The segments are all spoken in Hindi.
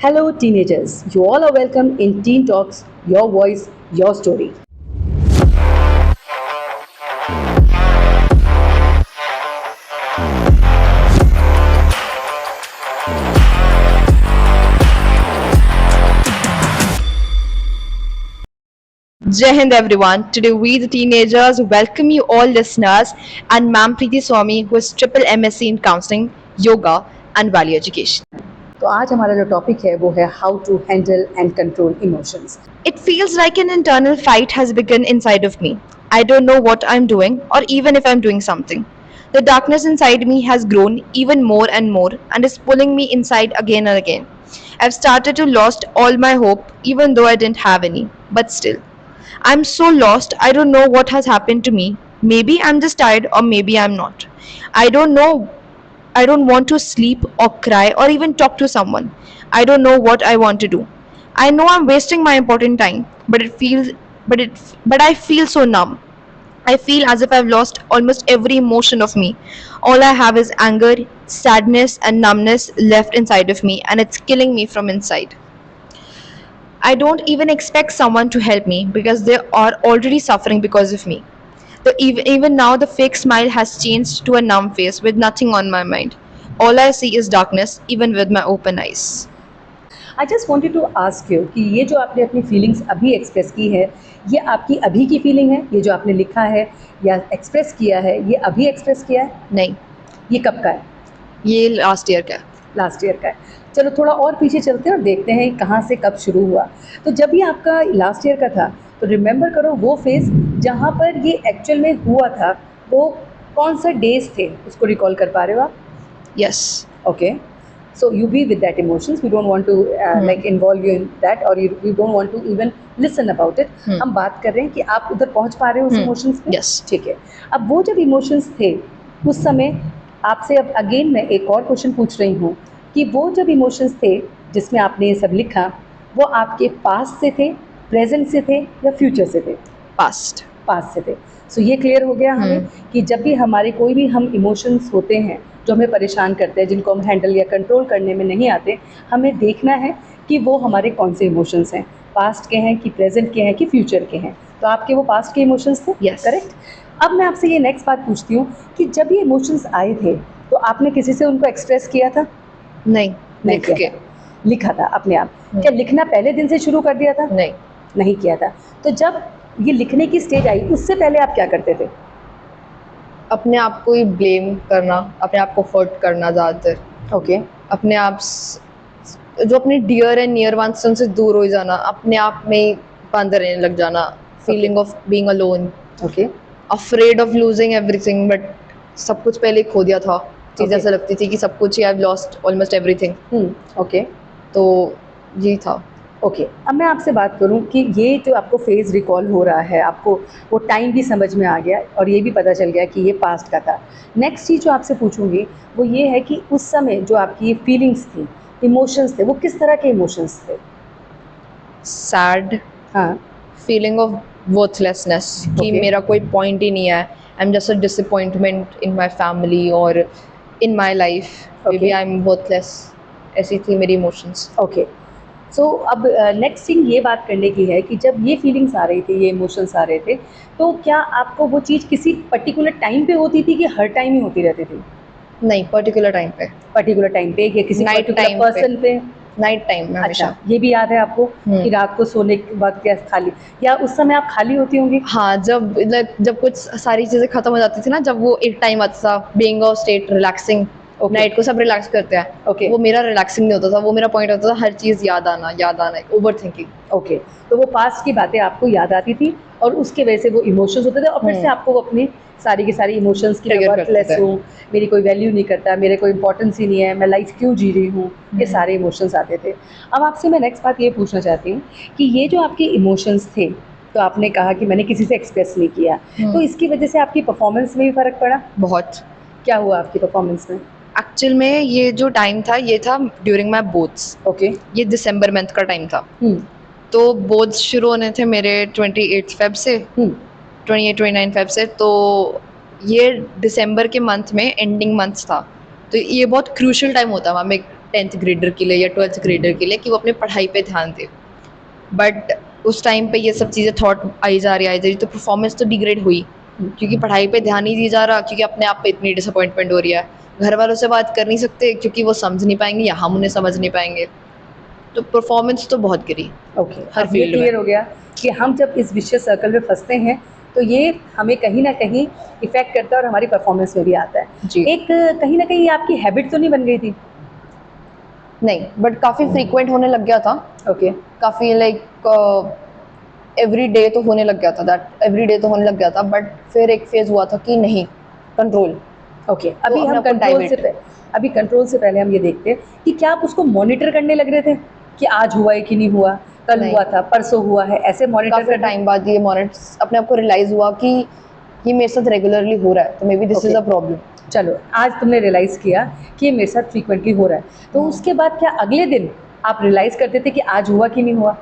Hello, teenagers. You all are welcome in Teen Talks, your voice, your story. Jai Hind everyone. Today we the teenagers welcome you all listeners and Ma'am Preeti Swami who is triple MSc in counseling, yoga and value education. तो आज हमारा जो टॉपिक है वो है how to handle and control emotions. It feels like an internal fight has begun inside of me. I don't know what I'm doing or even if I'm doing something. The darkness inside me has grown even more and more and is pulling me inside again and again. I've started to lost all my hope even though I didn't have any, but still. I'm so lost, I don't know what has happened to me. Maybe I'm just tired or maybe I'm not. I don't know. I don't want to sleep or cry or even talk to someone. I don't know what I want to do. I know I'm wasting my important time, but I feel so numb. I feel as if I've lost almost every emotion of me. All I have is anger, sadness and numbness left inside of me and it's killing me from inside. I don't even expect someone to help me because they are already suffering because of me. Even now, the fake smile has changed to a numb face with nothing on my mind. All I see is darkness, even with my open eyes. I just wanted to ask you कि ये जो आपने अपनी फीलिंग्स अभी एक्सप्रेस की है, ये आपकी अभी की फीलिंग है? ये जो आपने लिखा है या एक्सप्रेस किया है, ये अभी एक्सप्रेस किया है? नहीं, ये कब का है? ये लास्ट ईयर का है। लास्ट ईयर का है. चलो थोड़ा और पीछे चलते हैं और देखते हैं कहाँ से कब शुरू हुआ. तो जब ये आपका लास्ट ईयर का था तो रिमेंबर करो वो फेज़ जहाँ पर ये एक्चुअल में हुआ था, वो कौन सा डेज थे, उसको रिकॉल कर पा रहे हो आप? Yes. Okay. So you be with that emotions. We don't want to like involve you in that, or we don't want to even listen about it. हम बात कर रहे हैं कि आप उधर पहुंच पा रहे हो उस इमोशंस पे. Yes. ठीक है. अब वो जब इमोशंस थे उस समय, आपसे अब अगेन मैं एक और क्वेश्चन पूछ रही हूँ कि वो जब इमोशंस थे जिसमें आपने ये सब लिखा, वो आपके पास्ट से थे, प्रेजेंट से थे या फ्यूचर से थे? Past. पास से थे. सो ये क्लियर हो गया हमें कि जब भी हमारे कोई भी हम इमोशंस होते हैं जो हमें परेशान करते हैं, जिनको हम हैंडल या कंट्रोल करने में नहीं आते, हमें देखना है कि वो हमारे कौन से इमोशंस हैं, पास्ट के हैं कि प्रेजेंट के हैं कि फ्यूचर के हैं. तो आपके वो पास्ट के इमोशंस थे? Yes. करेक्ट. अब मैं आपसे ये नेक्स्ट बात पूछती हूँ कि जब ये इमोशंस आए थे तो आपने किसी से उनको एक्सप्रेस किया था? नहीं, नहीं लिख किया के। था. लिखा था अपने आप? क्या लिखना पहले दिन से शुरू कर दिया था? नहीं, नहीं किया था. तो जब ये लिखने की स्टेज आई उससे पहले आप क्या करते थे? अपने आप को ही ब्लेम करना, अपने आप को हर्ट करना ज़्यादातर, ओके. अपने आप जो अपने डियर एंड नियर वंस से उनसे दूर हो जाना, अपने आप में ही बंद रहने लग जाना, feeling of being alone, okay. Afraid of losing everything, but सब कुछ पहले खो दिया था. चीज़ Okay. ऐसा लगती थी कि सब कुछ ही, I have lost almost everything. Okay. तो ये था. ओके. अब मैं आपसे बात करूं कि ये जो आपको फेज़ रिकॉल हो रहा है, आपको वो टाइम भी समझ में आ गया और ये भी पता चल गया कि ये पास्ट का था. नेक्स्ट चीज़ जो आपसे पूछूंगी वो ये है कि उस समय जो आपकी फीलिंग्स थी, इमोशंस थे, वो किस तरह के इमोशंस थे? सैड, हाँ. फीलिंग ऑफ वर्थलेसनेस कि Okay. मेरा कोई पॉइंट ही नहीं है. I am just a disappointment in my family और in my life. May be Okay. I am worthless. ऐसी थी मेरी इमोशंस. ओके. सो अब नेक्स्ट थिंग ये बात करने की है कि जब ये फीलिंग्स आ रही थी, ये इमोशंस आ रहे थे, तो क्या आपको वो चीज़ किसी पर्टिकुलर टाइम पे होती थी कि हर टाइम ही होती रहती थी? नहीं, पर्टिकुलर टाइम पे, पर्टिकुलर टाइम पे या किसी Night पर्टिकुलर time पर्सन पे? नाइट टाइम में अच्छा, हमेशा. ये भी याद है आपको कि रात को सोने के वक्त क्या खाली, या उस समय आप खाली होती होंगी? हाँ, जब कुछ सारी चीज़ें खत्म हो जाती थी ना, जब वो एक टाइम आता था being of state relaxing. Okay. Night को सब रिलैक्स करते हैं. Okay. वो मेरा रिलैक्सिंग नहीं होता था. वो मेरा पॉइंट होता था हर चीज़ याद आना, ओवर थिंकिंग. ओके. तो वो पास्ट की बातें आपको याद आती थी और उसके वजह से वो इमोशंस होते थे और फिर से आपको वो अपनी सारी की सारी इमोशंस की, मैं Trigger करते वर्थलेस थे. हूँ, मेरी कोई वैल्यू नहीं करता, मेरे कोई इंपॉर्टेंस ही नहीं है, मैं लाइफ क्यों जी रही हूँ, ये सारे इमोशंस आते थे. अब आपसे मैं नेक्स्ट बात ये पूछना चाहती हूँ कि ये जो आपके इमोशंस थे, तो आपने कहा कि मैंने किसी से एक्सप्रेस नहीं किया, तो इसकी वजह से आपकी परफॉर्मेंस में भी फ़र्क पड़ा? बहुत. क्या हुआ आपकी परफॉर्मेंस में? एक्चुअल में ये जो टाइम था, ये था ड्यूरिंग माई बोर्ड्स. ओके. ये दिसंबर मंथ का टाइम था. तो बोर्ड्स शुरू होने थे मेरे 28 फेब से, 28-29 फेब से. तो ये दिसंबर के मंथ में एंडिंग मंथ था. तो ये बहुत क्रूशल टाइम होता है. मैं 10th ग्रेडर के लिए या 12th ग्रेडर के लिए कि वो अपने पढ़ाई पे ध्यान दे, बट उस टाइम पे ये सब चीज़ें थॉट आई जा रही तो परफॉर्मेंस तो डिग्रेड हुई, क्योंकि पढ़ाई पे ध्यान नहीं दिया जा रहा, क्योंकि अपने आप पे इतनी डिसअपॉइंटमेंट हो रही है। घर वालों से बात कर नहीं सकते क्योंकि वो समझ नहीं पाएंगे या हम उन्हें समझ नहीं पाएंगे, तो परफॉर्मेंस तो बहुत गिरी ओके, हर अब ये फील्ड में। क्लियर हो गया कि हम जब इस विशेष सर्कल में फंसते हैं तो ये हमें कहीं ना कहीं इफेक्ट करता है और हमारी परफॉर्मेंस में भी आता है। जी। एक कहीं ना कहीं ये आपकी हैबिट तो नहीं बन गई थी? नहीं, बट काफ़ी फ्रीक्वेंट होने लग गया था, ओके, काफ़ी लाइक एवरी डे तो होने लग गया था, दैट एवरी डे तो होने लग गया था, बट फिर एक फेज हुआ था कि नहीं, कंट्रोल। ओके। अभी अपने हम आप को कंट्रोल से divert। अभी कंट्रोल से पहले हम ये देखते हैं कि क्या आप उसको मॉनिटर करने लग रहे थे कि आज हुआ है कि नहीं हुआ, कल नहीं। हुआ था, परसों हुआ है, ऐसे मॉनिटर काफ़ी टाइम बाद ये मॉनिटर अपने आप को रियलाइज़ हुआ कि ये मेरे साथ रेगुलरली हो रहा है, तो may be this is a problem. चलो, आज तुमने रियलाइज़ किया कि ये मेरे साथ फ्रीक्वेंटली हो रहा है, तो उसके बाद क्या अगले दिन आप रियलाइज़ करते थे कि आज हुआ कि नहीं हुआ?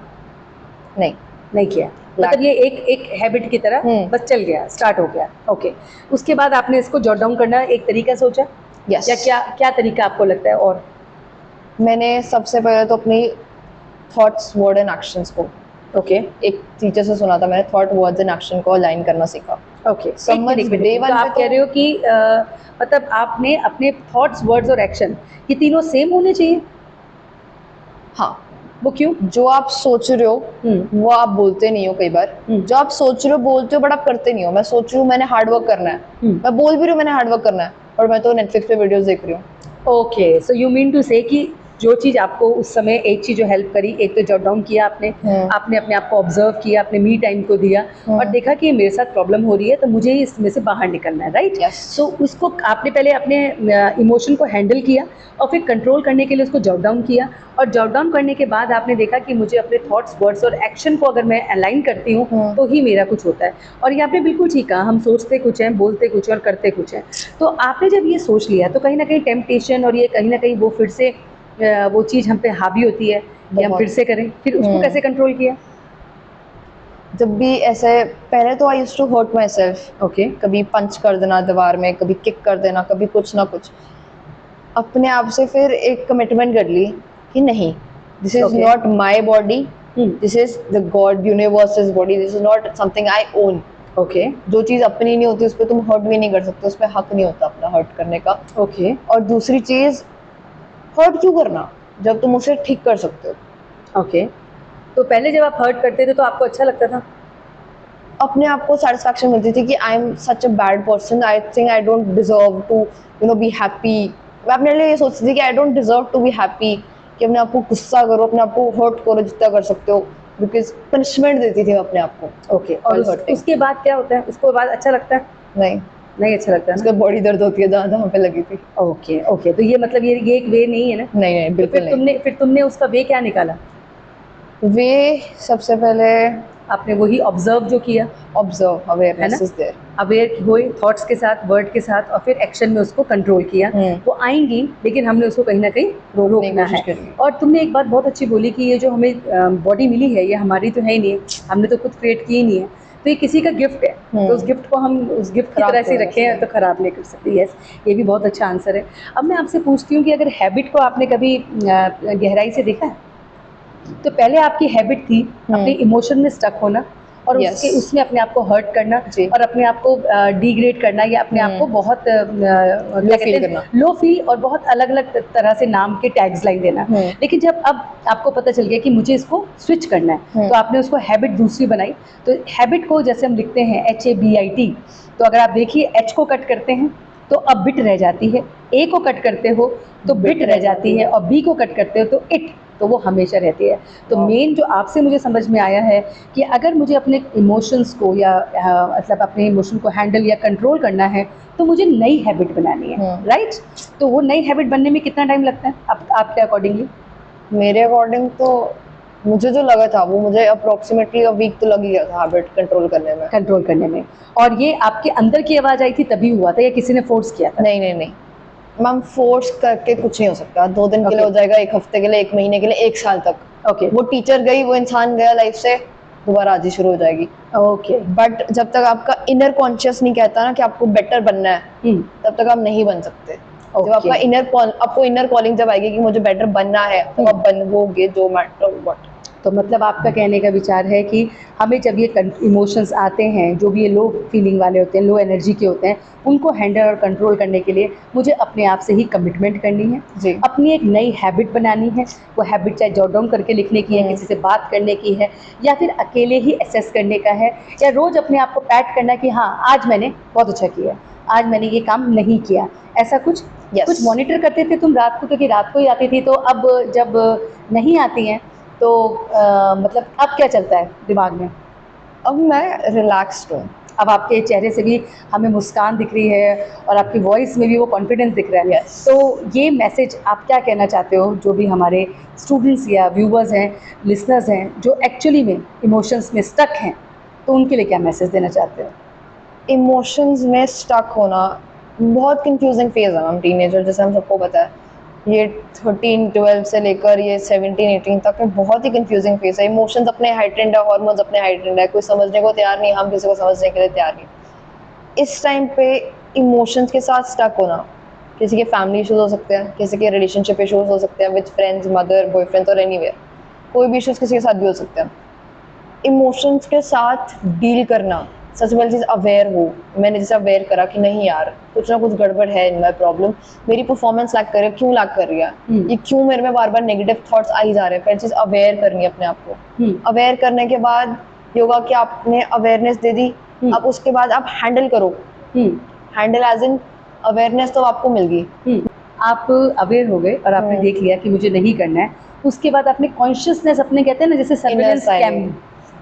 नहीं। नहीं किया, मतलब ये एक एक हैबिट की तरह बस चल गया, स्टार्ट हो गया। ओके, उसके बाद आपने इसको जॉट डाउन करना एक तरीका सोचा? Yes। या क्या क्या तरीका आपको लगता है? और मैंने सबसे पहले तो अपनी थॉट्स, वर्ड एंड एक्शंस को, ओके एक टीचर से सुना था मैंने, थॉट, वर्ड्स एंड एक्शन को अलाइन करना सीखा। ओके, समझ day one तो आप पे कह रहे हो कि मतलब आपने अपने थॉट्स, वर्ड्स और एक्शन ये तीनों सेम होने चाहिए? हाँ, वो क्यों? जो आप सोच रहे हो वो आप बोलते नहीं हो कई बार। जो आप सोच रहे हो बोलते हो बट आप करते नहीं हो। मैं सोच रही हूँ मैंने हार्ड वर्क करना है, मैं बोल भी रही हूँ मैंने हार्ड वर्क करना है, और मैं तो नेटफ्लिक्स पे वीडियोस देख रही हूँ। Okay, so you mean to say कि जो चीज़ आपको उस समय एक चीज़ जो हेल्प करी, एक तो जॉट डाउन किया आपने, आपने अपने आप को ऑब्जर्व किया, अपने मी टाइम को दिया और देखा कि ये मेरे साथ प्रॉब्लम हो रही है तो मुझे इसमें से बाहर निकलना है, राइट? Yes। सो उसको आपने पहले अपने इमोशन को हैंडल किया और फिर कंट्रोल करने के लिए उसको जॉट डाउन किया, और जॉट डाउन करने के बाद आपने देखा कि मुझे अपने थॉट्स, वर्ड्स और एक्शन को अगर मैं अलाइन करती हूँ तो ही मेरा कुछ होता है। और ये आपने बिल्कुल ठीक कहा, हम सोचते कुछ हैं, बोलते कुछ हैं और करते कुछ हैं। तो आपने जब ये सोच लिया तो कहीं ना कहीं टेम्पटेशन और ये कहीं ना कहीं वो फिर से वो चीज़ हम पे हावी होती है कि हम फिर से करें, फिर उसको कैसे कंट्रोल किया? जब भी ऐसे, पहले तो I used to hurt myself. Okay, कभी पंच कर देना दीवार में, कभी किक कर देना, कभी कुछ ना कुछ। अपने आप से फिर एक कमिटमेंट कर ली कि नहीं, this is not my body, this is the God universe body, this is not something I own. Okay, जो चीज़ अपनी नहीं होती उस पर तुम हर्ट भी नहीं कर सकते, उस पर हक नहीं होता अपना हर्ट करने का। ओके, और दूसरी चीज़, हर्ट क्यों करना जब तुम उसे ठीक कर सकते हो। ओके। तो पहले जब आप हर्ट करते थे तो आपको अच्छा लगता था? अपने आप को सेटिस्फैक्शन मिलती थी कि I am such a bad person, I think I don't deserve to be happy. मैं अपने लिए ये सोचती थी कि I don't deserve to be happy, कि अपने आप को गुस्सा करो, अपने आप को हर्ट करो जितना कर सकते हो, बिकॉज पनिशमेंट देती थी मैं अपने आप को। ओके, और उसके बाद क्या होता है? उसके बाद अच्छा लगता है? नहीं, नहीं अच्छा लगता है उसके ना? बॉडी दर्द होती है जहाँ पे लगी थी। ओके, ओके, तो ये मतलब ये एक वे नहीं है ना? नहीं नहीं, तो बिल्कुल नहीं। फिर तुमने उसका वे क्या निकाला? वे सबसे पहले आपने वही ऑब्जर्व जो किया, ऑब्जर्व, है ना? Awareness is there. अवेयर हुए थॉट्स के साथ, वर्ड के साथ, और फिर एक्शन में उसको कंट्रोल किया। वो आएंगी लेकिन हमने उसको कहीं ना कहीं रोकना है। और तुमने एक बात बहुत अच्छी बोली कि ये जो हमें बॉडी मिली है ये हमारी तो है ही नहीं, हमने तो खुद क्रिएट की ही नहीं है, तो ये किसी का गिफ्ट है, तो उस गिफ्ट को हम उस गिफ्ट की तरह से रखें तो ख़राब नहीं कर सकते। यस, ये भी बहुत अच्छा आंसर है। अब मैं आपसे पूछती हूँ कि अगर हैबिट को आपने कभी गहराई से देखा है, तो पहले आपकी हैबिट थी अपने इमोशन में स्टक होना और उसके उसमें अपने आप को हर्ट करना और अपने आप को डिग्रेड करना या अपने आप को बहुत क्या कहते हैं, लो फील और बहुत अलग अलग तरह से नाम के टैग्स लाइन देना। लेकिन जब अब आपको पता चल गया कि मुझे इसको स्विच करना है, तो आपने उसको हैबिट दूसरी बनाई। तो हैबिट को जैसे हम लिखते हैं HABIT, तो अगर आप देखिए H को कट करते हैं तो अब बिट रह जाती है, A को कट करते हो तो बिट रह जाती है, और B को कट करते हो तो इट, तो वो हमेशा रहती है। तो मेन जो आपसे मुझे समझ में आया है कि अगर मुझे अपने इमोशंस को या मतलब अपने इमोशन को हैंडल या कंट्रोल करना है तो मुझे नई हैबिट बनानी है, राइट? तो वो नई हैबिट बनने में कितना टाइम लगता है आपके अकॉर्डिंगली? मेरे अकॉर्डिंग तो मुझे जो लगा था वो मुझे अप्रोक्सीमेटली अ वीक तो लग ही गया था हैबिट कंट्रोल करने में। और ये आपके अंदर की आवाज़ आई थी तभी हुआ था या किसी ने फोर्स किया था? नहीं नहीं नहीं, मैम फोर्स करके कुछ नहीं हो सकता। 2 दिन के लिए हो जाएगा, 1 हफ्ते के लिए, 1 महीने के लिए, 1 साल तक। ओके, वो टीचर गई, वो इंसान गया लाइफ से, दोबारा आज ही शुरू हो जाएगी। ओके, बट जब तक आपका इनर कॉन्शियस नहीं कहता ना कि आपको बेटर बनना है, तब तक आप नहीं बन सकते। जब आपका आपको इनर कॉलिंग जब आएगी कि मुझे बेटर बनना है, तो आप बनोगे, जो मैटर व्हाट। तो मतलब आपका कहने का विचार है कि हमें जब ये इमोशंस आते हैं, जो भी ये लो फीलिंग वाले होते हैं, लो एनर्जी के होते हैं, उनको हैंडल और कंट्रोल करने के लिए मुझे अपने आप से ही कमिटमेंट करनी है, जी। अपनी एक नई हैबिट बनानी है। वो हैबिट चाहे जॉट डाउन करके लिखने की है, किसी से बात करने की है, या फिर अकेले ही असेस करने का है, या रोज़ अपने आप को पैट करना कि हाँ आज मैंने बहुत अच्छा किया, आज मैंने ये काम नहीं किया, ऐसा कुछ। Yes. कुछ मॉनिटर करते थे तुम रात को, क्योंकि रात को ही आती थी, तो अब जब नहीं आती हैं तो मतलब अब क्या चलता है दिमाग में? अब मैं रिलैक्स्ड हूँ। अब आपके चेहरे से भी हमें मुस्कान दिख रही है और आपकी वॉइस में भी वो कॉन्फिडेंस दिख रहा है। Yes. तो ये मैसेज आप क्या कहना चाहते हो, जो भी हमारे स्टूडेंट्स या व्यूवर्स हैं, लिसनर्स हैं, जो एक्चुअली में इमोशंस में स्टक हैं, तो उनके लिए क्या मैसेज देना चाहते हो? इमोशंस में स्टक होना बहुत कंफ्यूजिंग फेज है मैम, टीनेजर, जैसे हम सबको पता है। ये 13-12 से लेकर ये 17-18 तक में बहुत ही कंफ्यूजिंग फेज है। इमोशंस अपने हाइटेंड है, हार्मोन्स अपने हाइटेंड है, कोई समझने को तैयार नहीं, हम किसी को समझने के लिए तैयार नहीं। इस टाइम पे इमोशंस के साथ स्टक होना, किसी के फैमिली इशूज हो सकते हैं, किसी के रिलेशनशिप इशूज हो सकते हैं विद फ्रेंड्स, मदर, बॉयफ्रेंड और एनीवेयर, कोई भी इशूज किसी के साथ भी हो सकते हैं। इमोशंस के साथ डील करना, सबसे पहली चीज़ अवेयर हो। मैंने जैसे अवेयर करा कि नहीं यार, कुछ ना कुछ गड़बड़ है इन माई प्रॉब्लम, मेरी परफॉर्मेंस लैक कर रही है, क्यों लैक कर रही है, ये क्यों मेरे में बार बार नेगेटिव थॉट्स आ ही जा रहे हैं। पहली चीज़ अवेयर करनी है अपने आप को। अवेयर करने के बाद योगा की आपने अवेयरनेस दे दी, अब उसके बाद आप हैंडल करो। हैंडल एज इन अवेयरनेस तो आपको मिल गई, आप अवेयर हो गए और आपने देख लिया कि मुझे नहीं करना है। उसके बाद आपने कॉन्शियसनेस अपने, कहते हैं ना जैसे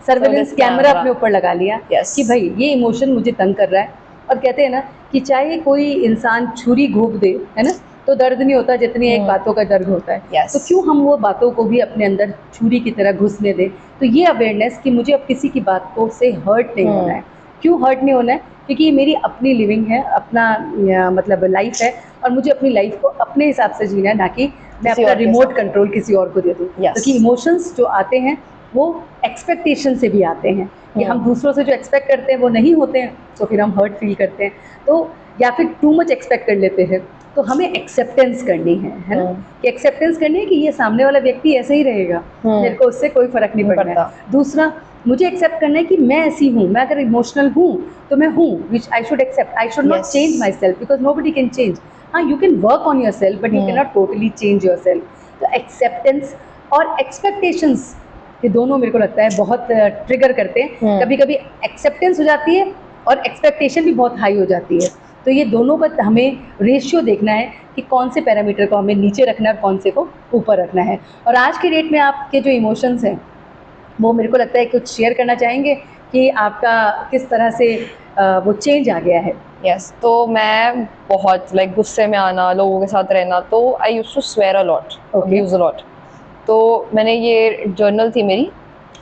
सर्वेलेंस कैमरा अपने ऊपर लगा लिया कि भाई ये इमोशन मुझे तंग कर रहा है। और कहते हैं ना कि चाहे कोई इंसान छुरी घोंप दे, है ना, तो दर्द नहीं होता जितनी एक बातों का दर्द होता है। तो क्यों हम वो बातों को भी अपने अंदर छुरी की तरह घुसने दें? तो ये अवेयरनेस कि मुझे अब किसी की बात को से हर्ट नहीं होना है। क्यों हर्ट नहीं होना है? क्योंकि ये मेरी अपनी लिविंग है, अपना मतलब लाइफ है, और मुझे अपनी लाइफ को अपने हिसाब से जीना है, ना कि मैं अपना रिमोट कंट्रोल किसी और को दे दूँ। क्योंकि इमोशंस जो आते हैं वो एक्सपेक्टेशन से भी आते हैं कि हम दूसरों से जो एक्सपेक्ट करते हैं वो नहीं होते हैं, तो फिर हम हर्ट फील करते हैं। तो या फिर टू मच एक्सपेक्ट कर लेते हैं, तो हमें एक्सेप्टेंस करनी है ना, कि एक्सेप्टेंस करनी है कि ये सामने वाला व्यक्ति ऐसे ही रहेगा, मेरे को उससे कोई फर्क नहीं पड़ता। दूसरा, मुझे एक्सेप्ट करना है कि मैं ऐसी हूँ, मैं अगर इमोशनल हूँ तो मैं हूँ, which I should accept. I should not change myself, because nobody can change. हाँ, you can work on yourself, but you can not totally change yourself. तो एक्सेप्टेंस और एक्सपेक्टेशंस, ये दोनों मेरे को लगता है बहुत ट्रिगर करते हैं। कभी कभी एक्सेप्टेंस हो जाती है और एक्सपेक्टेशन भी बहुत हाई हो जाती है। तो ये दोनों का हमें रेशियो देखना है कि कौन से पैरामीटर को हमें नीचे रखना है, कौन से को ऊपर रखना है। और आज के डेट में आपके जो इमोशंस हैं, वो मेरे को लगता है कुछ शेयर करना चाहेंगे कि आपका किस तरह से वो चेंज आ गया है? यस, तो मैं बहुत गुस्से में आना, लोगों के साथ रहना, तो I used to swear a lot, abuse a lot. तो मैंने ये जर्नल थी मेरी,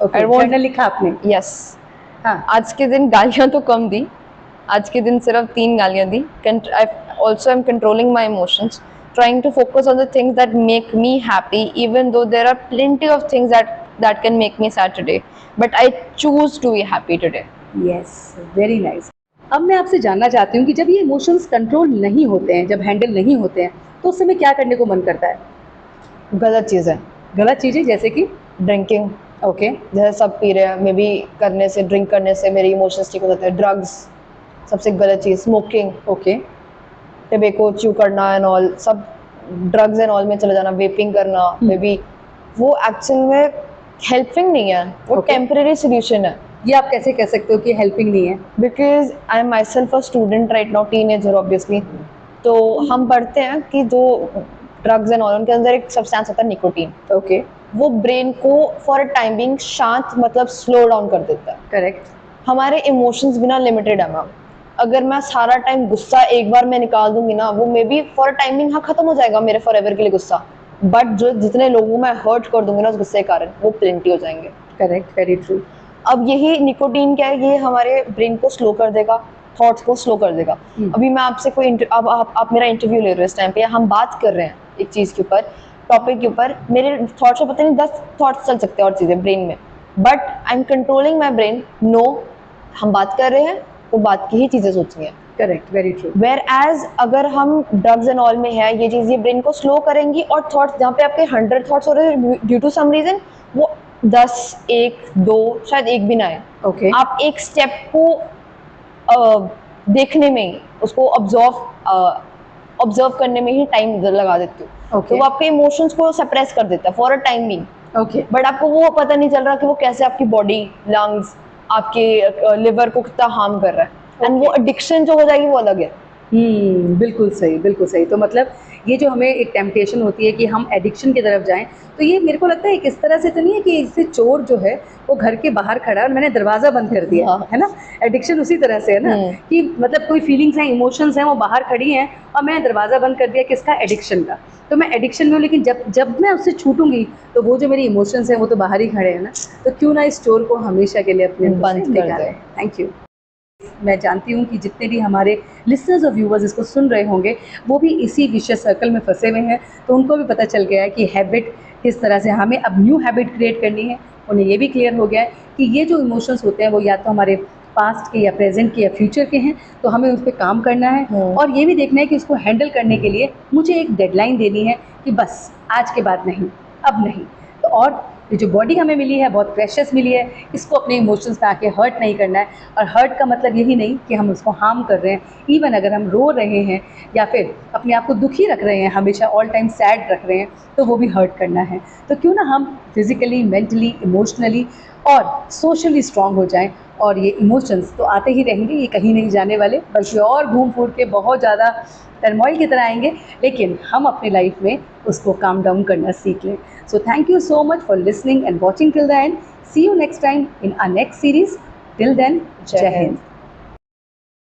जर्नल लिखा आपने? यस। हाँ, आज के दिन गालियाँ तो कम दी, आज के दिन सिर्फ 3 गालियाँ दी। Also I am controlling my emotions, trying to focus on the things that make me happy, even though there are plenty of things that can make me sad today, but I choose to be happy today. Yes, very nice. अब मैं आपसे जानना चाहती हूँ कि जब ये इमोशंस कंट्रोल नहीं होते हैं, जब हैंडल नहीं होते हैं, तो उस समय क्या करने को मन करता है? गलत चीज़ें। गलत चीज़ें जैसे कि? ड्रिंकिंग। ओके। जैसे सब पी रहे हैं, मे बी करने से, ड्रिंक करने से मेरे इमोशंस ठीक हो जाते हैं। ड्रग्स सबसे गलत चीज़। Smoking, okay. टबेको च्यू करना एंड ऑल, सब ड्रग्स एंड ऑल में चले जाना। वेपिंग करना, मे बी वो एक्चुअल में हेल्पिंग नहीं है, वो टेम्परेरी सोल्यूशन है। ये आप कैसे कह सकते हो कि हेल्पिंग नहीं है? Because I am my self a student right now, teenager obviously. तो हम पढ़ते हैं कि जो ड्रग्स एंड ऑल, उनके अंदर एक सब्सटेंस होता है निकोटीन। ओके। वो ब्रेन को फॉर अ टाइम बिंग शांत, मतलब स्लो डाउन कर देता है। करेक्ट। हमारे इमोशंस बिना लिमिटेड है मैम। अगर मैं सारा टाइम गुस्सा एक बार मैं निकाल दूंगी ना, वो may be for a time being हाँ खत्म हो जाएगा मेरे फॉर एवर के लिए गुस्सा, बट जो जितने लोगों मैं हर्ट कर दूंगी ना उस गुस्से के कारण, वो प्लेंटी हो जाएंगे। Correct, very true. अब यही निकोटीन क्या है, ये हमारे ब्रेन को स्लो कर देगा, थॉट्स को स्लो कर देगा। अभी मैं आपसे कोई अब आप मेरा इंटरव्यू ले रहे हो इस टाइम पे, हम बात कर रहे हैं एक चीज़ के ऊपर, टॉपिक के ऊपर, मेरे थॉट्स में पता नहीं 10 थॉट्स चल सकते हैं और चीज़ें ब्रेन में, but I am controlling my brain. No, हम बात कर रहे हैं तो बात की ही चीज़ें सोचनी है। Correct, very true. Whereas अगर हम ड्रग्स एंड ऑल में है, ये चीज़ ये ब्रेन को स्लो करेंगी और थॉट्स जहाँ पे आपके 100 थॉट्स हो रहे हैं ड्यू टू सम रीजन, वो 10, 1, 2 शायद एक भी ना आए। ओके, आप एक स्टेप को देखने में ही, उसको ऑब्जर्व करने में ही टाइम लगा देते हो। Okay. तो वो आपके इमोशंस को सप्रेस कर देता है for a time being, okay, but आपको वो पता नहीं चल रहा कि वो कैसे आपकी बॉडी, लंग्स, आपके लिवर को कितना हार्म कर रहा है। एंड वो एडिक्शन जो हो जाएगी वो अलग है। बिल्कुल सही, बिल्कुल सही। तो मतलब ये जो हमें एक टेम्पटेशन होती है कि हम एडिक्शन की तरफ जाएं, तो ये मेरे को लगता है कि इस तरह से तो नहीं है कि इससे चोर जो है वो घर के बाहर खड़ा है और मैंने दरवाज़ा बंद कर दिया हाँ। है ना। एडिक्शन उसी तरह से है ना कि मतलब कोई फीलिंग्स हैं, इमोशंस हैं, वो बाहर खड़ी हैं और मैंने दरवाज़ा बंद कर दिया किसका, एडिक्शन का। तो मैं एडिक्शन में हूँ, लेकिन जब मैं उससे छूटूंगी तो वो जो मेरी इमोशंस हैं वो तो बाहर ही खड़े हैं ना। तो क्यों ना इस चोर को हमेशा के लिए अपने अंदर बंद से कर निकालें। दें। Thank you. मैं जानती हूँ कि जितने भी हमारे लिसनर्स और व्यूवर्स इसको सुन रहे होंगे वो भी इसी विशेष सर्कल में फंसे हुए हैं, तो उनको भी पता चल गया है कि हैबिट किस तरह से हमें अब न्यू हैबिट क्रिएट करनी है। उन्हें ये भी क्लियर हो गया है कि ये जो इमोशंस होते हैं वो या तो हमारे पास्ट के या प्रेजेंट के या फ्यूचर के हैं, तो हमें उस पर काम करना है और ये भी देखना है कि उसको हैंडल करने के लिए मुझे एक डेडलाइन देनी है कि बस आज के बाद नहीं, अब नहीं। तो और ये जो बॉडी हमें मिली है बहुत प्रेशियस मिली है, इसको अपने इमोशंस में आके हर्ट नहीं करना है। और हर्ट का मतलब यही नहीं कि हम उसको हार्म कर रहे हैं। इवन अगर हम रो रहे हैं या फिर अपने आप को दुखी रख रहे हैं, हमेशा ऑल टाइम सैड रख रहे हैं, तो वो भी हर्ट करना है। तो क्यों ना हम फिजिकली, मेंटली, इमोशनली और सोशली स्ट्रांग हो जाएं। और ये इमोशंस तो आते ही रहेंगे, ये कहीं नहीं जाने वाले, बल्कि और घूम फूट के बहुत ज़्यादा टर्मोइल की तरह आएंगे, लेकिन हम अपनी लाइफ में उसको काम डाउन करना सीख लें। So thank you so much for listening and watching till the end. See you next time in our next series. Till then, Jai Hind.